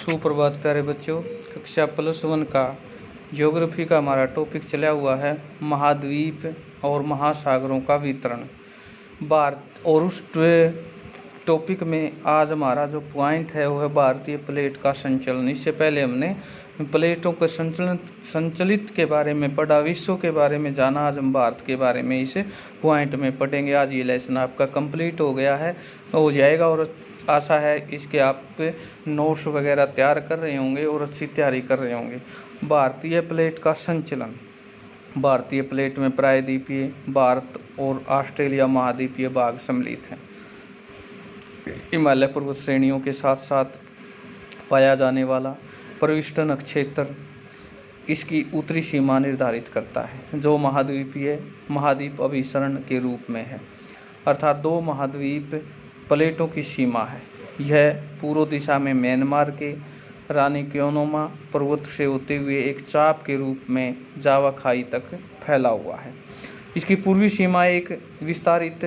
सुप्रभात प्यारे बच्चों। कक्षा +1 का ज्योग्राफी का हमारा टॉपिक चला हुआ है महाद्वीप और महासागरों का वितरण भारत। और उस टॉपिक में आज हमारा जो पॉइंट है वो है भारतीय प्लेट का संचलन। इससे पहले हमने प्लेटों के संचलित के बारे में पढ़ा, विश्व के बारे में जाना। आज हम भारत के बारे में इस पॉइंट में पढ़ेंगे। आज ये लेसन आपका कंप्लीट हो गया है, हो जाएगा, और आशा है इसके आप नोट्स वगैरह तैयार कर रहे होंगे और अच्छी तैयारी कर रहे होंगे। भारतीय प्लेट का संचलन। भारतीय प्लेट में प्रायद्वीपीय भारत और ऑस्ट्रेलिया महाद्वीपीय भाग सम्मिलित हैं। हिमालय पर्वत श्रेणियों के साथ साथ पाया जाने वाला प्रविष्ट नक्षत्र इसकी उत्तरी सीमा निर्धारित करता है, जो महाद्वीप अभिसरण के रूप में है, अर्थात 2 महाद्वीप प्लेटों की सीमा है। यह पूर्व दिशा में म्यांमार के रानीक्योनोमा पर्वत से होते हुए एक चाप के रूप में जावा खाई तक फैला हुआ है। इसकी पूर्वी सीमा एक विस्तारित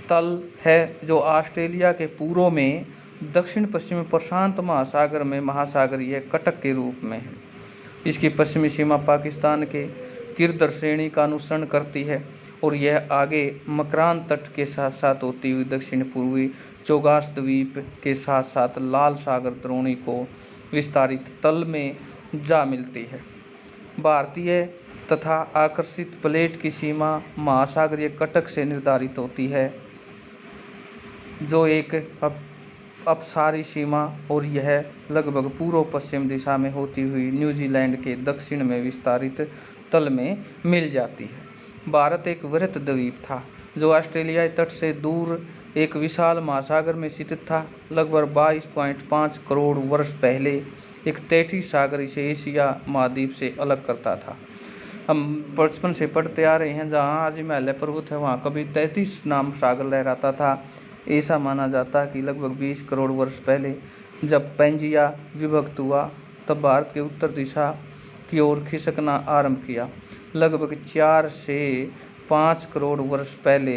तल है जो ऑस्ट्रेलिया के पूर्व में दक्षिण पश्चिम प्रशांत महासागर में महासागरीय कटक के रूप में है। इसकी पश्चिमी सीमा पाकिस्तान के किरदर श्रेणी का अनुसरण करती है और यह आगे मकरान तट के साथ साथ होती हुई दक्षिण पूर्वी चौगास द्वीप के साथ साथ लाल सागर द्रोणी को विस्तारित तल में जा मिलती है। भारतीय तथा आकर्षित प्लेट की सीमा महासागरीय कटक से निर्धारित होती है, जो एक अपसारी सीमा, और यह लगभग पूर्व पश्चिम दिशा में होती हुई न्यूजीलैंड के दक्षिण में विस्तारित तल में मिल जाती है। भारत एक वृहत द्वीप था जो ऑस्ट्रेलियाई तट से दूर एक विशाल महासागर में स्थित था। लगभग 22.5 करोड़ वर्ष पहले एक तैतीय सागर इसे एशिया महाद्वीप से अलग करता था। हम बचपन से पढ़ते आ रहे हैं, जहाँ आज हिमालय पर्वत है वहाँ कभी 33 नाम सागर लहराता था। ऐसा माना जाता है कि लगभग 20 करोड़ वर्ष पहले जब पैंजिया विभक्त हुआ तब भारत के उत्तर दिशा की ओर खिसकना आरंभ किया। लगभग 4 से 5 करोड़ वर्ष पहले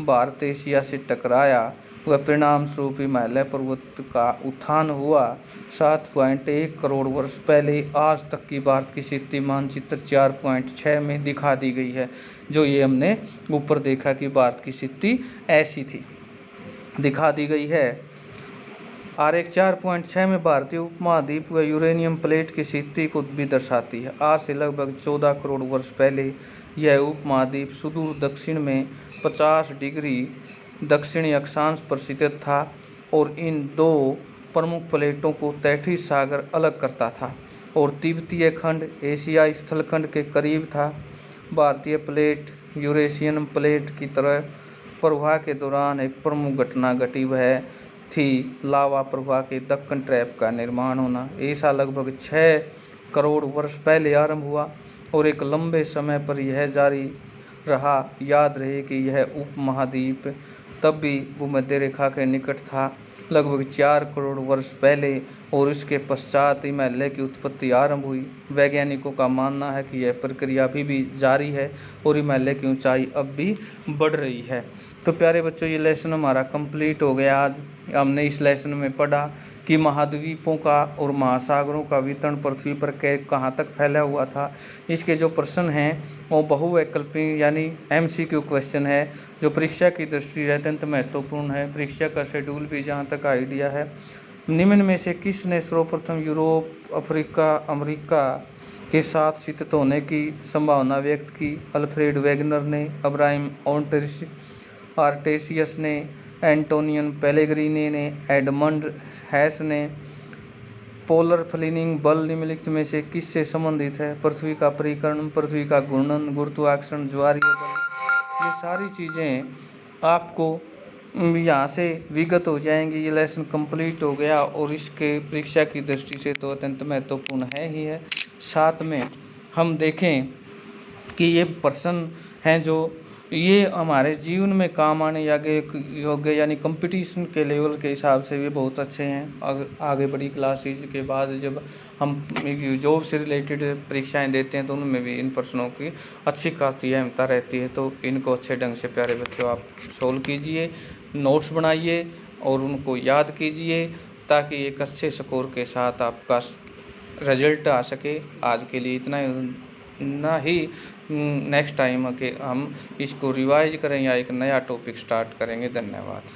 भारत एशिया से टकराया, वह परिणाम स्वरूप हिमालय पर्वत का उत्थान हुआ। 7.1 करोड़ वर्ष पहले आज तक की भारत की स्थिति मानचित्र 4.6 में दिखा दी गई है। जो ये हमने ऊपर देखा कि भारत की स्थिति ऐसी थी, दिखा दी गई है। आरेख 4.6 में भारतीय उपमहाद्वीप व यूरेनियम प्लेट की स्थिति को भी दर्शाती है। आज से लगभग 14 करोड़ वर्ष पहले यह उपमहाद्वीप सुदूर दक्षिण में 50 डिग्री दक्षिणी अक्षांश पर स्थित था और इन 2 प्रमुख प्लेटों को तैतीय सागर अलग करता था और तिब्बतीय खंड एशियाई स्थलखंड के करीब था। भारतीय प्लेट यूरेशियन प्लेट की तरह प्रवाह के दौरान एक प्रमुख घटना घटी, वह थी लावा प्रवाह के दक्कन ट्रैप का निर्माण होना। ऐसा लगभग 6 करोड़ वर्ष पहले आरंभ हुआ और एक लंबे समय पर यह जारी रहा। याद रहे कि यह उपमहाद्वीप तब भी भूमध्य रेखा के निकट था, लगभग 4 करोड़ वर्ष पहले, और इसके पश्चात हिमालय की उत्पत्ति आरंभ हुई। वैज्ञानिकों का मानना है कि यह प्रक्रिया अभी भी जारी है और हिमालय की ऊंचाई अब भी बढ़ रही है। तो प्यारे बच्चों, ये लेसन हमारा कंप्लीट हो गया। आज हमने इस लेसन में पढ़ा कि महाद्वीपों का और महासागरों का वितरण पृथ्वी पर कहाँ तक फैला हुआ था। इसके जो प्रश्न हैं वो बहुवैकल्पिक यानी MCQ क्वेश्चन है, जो परीक्षा की दृष्टि से अत्यंत महत्वपूर्ण है। परीक्षा का शेड्यूल भी जहाँ तक आइडिया है, निम्न में से किसने सर्वप्रथम यूरोप, अफ्रीका, अमेरिका के साथ स्थित होने की संभावना व्यक्त की? अल्फ्रेड वेगनर ने, अब्राहम आर्टेसियस ने, एंटोनियन पेलेग्रीनी ने, एडमंड हैस ने। पोलर फ्लिनिंग बल निम्नलिखित में से किससे संबंधित है? पृथ्वी का परिक्रण, पृथ्वी का घूर्णन, गुरुत्वाकर्षण, ज्वारीय बल। ये सारी चीज़ें आपको यहाँ से विगत हो जाएंगी। ये लेसन कंप्लीट हो गया और इसके परीक्षा की दृष्टि से तो अत्यंत महत्वपूर्ण है ही है। साथ में हम देखें कि ये प्रश्न हैं जो ये हमारे जीवन में काम आने योग्य यानी कंपटीशन के लेवल के हिसाब से भी बहुत अच्छे हैं। आगे बड़ी क्लासेज के बाद जब हम जॉब से रिलेटेड परीक्षाएं देते हैं तो उनमें भी इन प्रश्नों की अच्छी खासी अहमियत रहती है। तो इनको अच्छे ढंग से प्यारे बच्चों आप सोल्व कीजिए, नोट्स बनाइए और उनको याद कीजिए। ताकि एक अच्छे स्कोर के साथ आपका रिजल्ट आ सके। आज के लिए इतना ही। नेक्स्ट टाइम के हम इसको रिवाइज करें या एक नया टॉपिक स्टार्ट करेंगे। धन्यवाद।